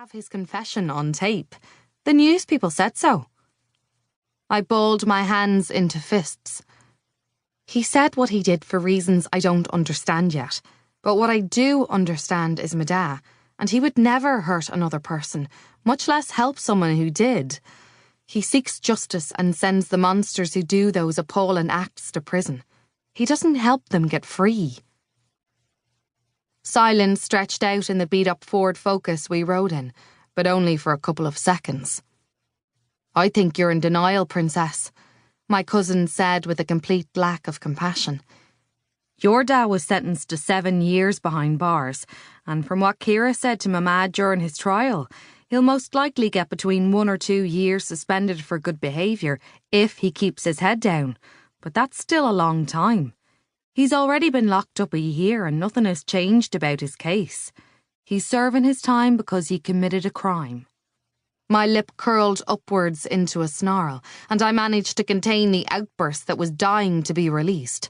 have his confession on tape. The news people said so. I balled my hands into fists. He said what he did for reasons I don't understand yet, but what I do understand is my dad, and he would never hurt another person, much less help someone who did. He seeks justice and sends the monsters who do those appalling acts to prison. He doesn't help them get free. Silence stretched out in the beat-up Ford Focus we rode in, but only for a couple of seconds. "I think you're in denial, Princess," my cousin said with a complete lack of compassion. "Your dad was sentenced to 7 years behind bars, and from what Ciara said to Mama during his trial, he'll most likely get between 1 or 2 years suspended for good behaviour if he keeps his head down, but that's still a long time. He's already been locked up a year and nothing has changed about his case. He's serving his time because he committed a crime." My lip curled upwards into a snarl, and I managed to contain the outburst that was dying to be released,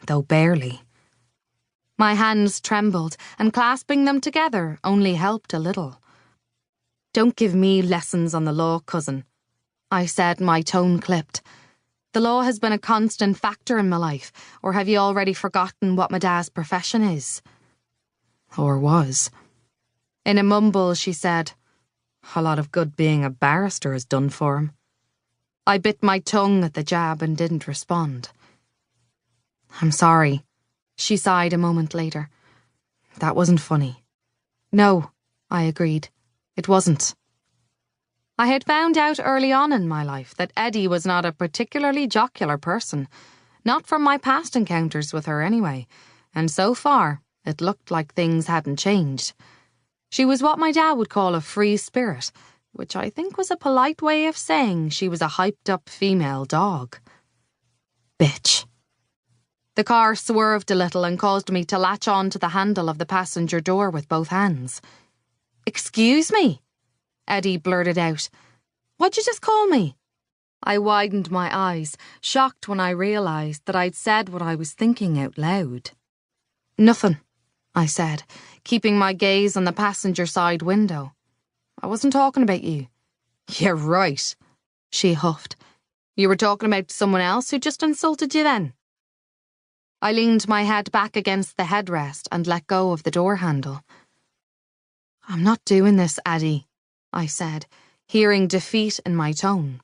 though barely. My hands trembled, and clasping them together only helped a little. "Don't give me lessons on the law, cousin," I said, my tone clipped. "The law has been a constant factor in my life, or have you already forgotten what my dad's profession is?" Or was. In a mumble, she said, "A lot of good being a barrister has done for him." I bit my tongue at the jab and didn't respond. "I'm sorry," she sighed a moment later. "That wasn't funny." "No," I agreed. "It wasn't." I had found out early on in my life that Eddie was not a particularly jocular person, not from my past encounters with her anyway, and so far it looked like things hadn't changed. She was what my dad would call a free spirit, which I think was a polite way of saying she was a hyped-up female dog. Bitch. The car swerved a little and caused me to latch on to the handle of the passenger door with both hands. "Excuse me?" Eddie blurted out. "What'd you just call me?" I widened my eyes, shocked when I realised that I'd said what I was thinking out loud. "Nothing," I said, keeping my gaze on the passenger side window. "I wasn't talking about you." "You're right," she huffed. "You were talking about someone else who just insulted you then." I leaned my head back against the headrest and let go of the door handle. "I'm not doing this, Addie," I said, hearing defeat in my tone.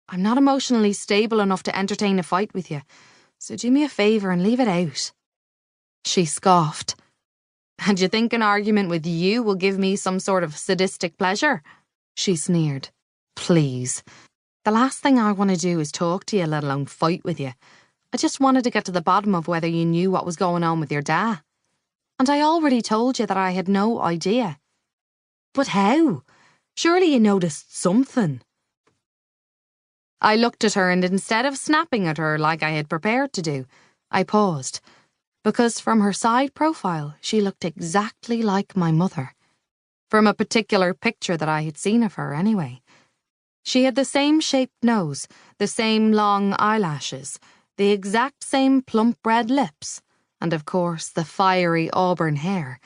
"I'm not emotionally stable enough to entertain a fight with you, so do me a favour and leave it out." She scoffed. "And you think an argument with you will give me some sort of sadistic pleasure?" She sneered. "Please. The last thing I want to do is talk to you, let alone fight with you. I just wanted to get to the bottom of whether you knew what was going on with your dad. And I already told you that I had no idea." "But how? Surely you noticed something." I looked at her and instead of snapping at her like I had prepared to do, I paused, because from her side profile she looked exactly like my mother. From a particular picture that I had seen of her anyway. She had the same shaped nose, the same long eyelashes, the exact same plump red lips, and of course the fiery auburn hair,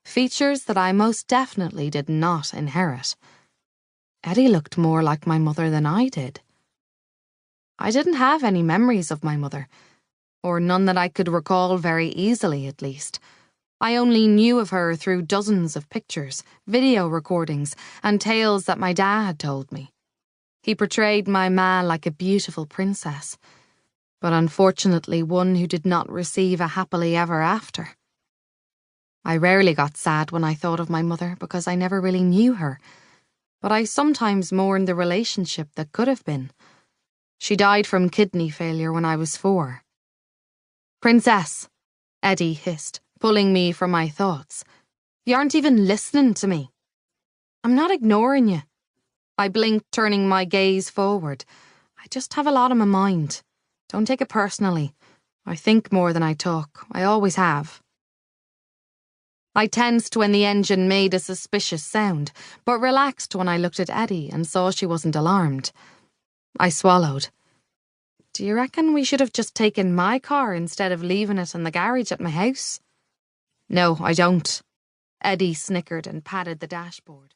features that I most definitely did not inherit. Eddie looked more like my mother than I did. I didn't have any memories of my mother, or none that I could recall very easily at least. I only knew of her through dozens of pictures, video recordings, and tales that my dad had told me. He portrayed my ma like a beautiful princess, but unfortunately one who did not receive a happily ever after. I rarely got sad when I thought of my mother because I never really knew her, but I sometimes mourned the relationship that could have been. She died from kidney failure when I was 4. "Princess," Eddie hissed, pulling me from my thoughts. "You aren't even listening to me." "I'm not ignoring you." I blinked, turning my gaze forward. "I just have a lot on my mind. Don't take it personally. I think more than I talk. I always have." I tensed when the engine made a suspicious sound, but relaxed when I looked at Eddie and saw she wasn't alarmed. I swallowed. "Do you reckon we should have just taken my car instead of leaving it in the garage at my house?" "No, I don't." Eddie snickered and patted the dashboard.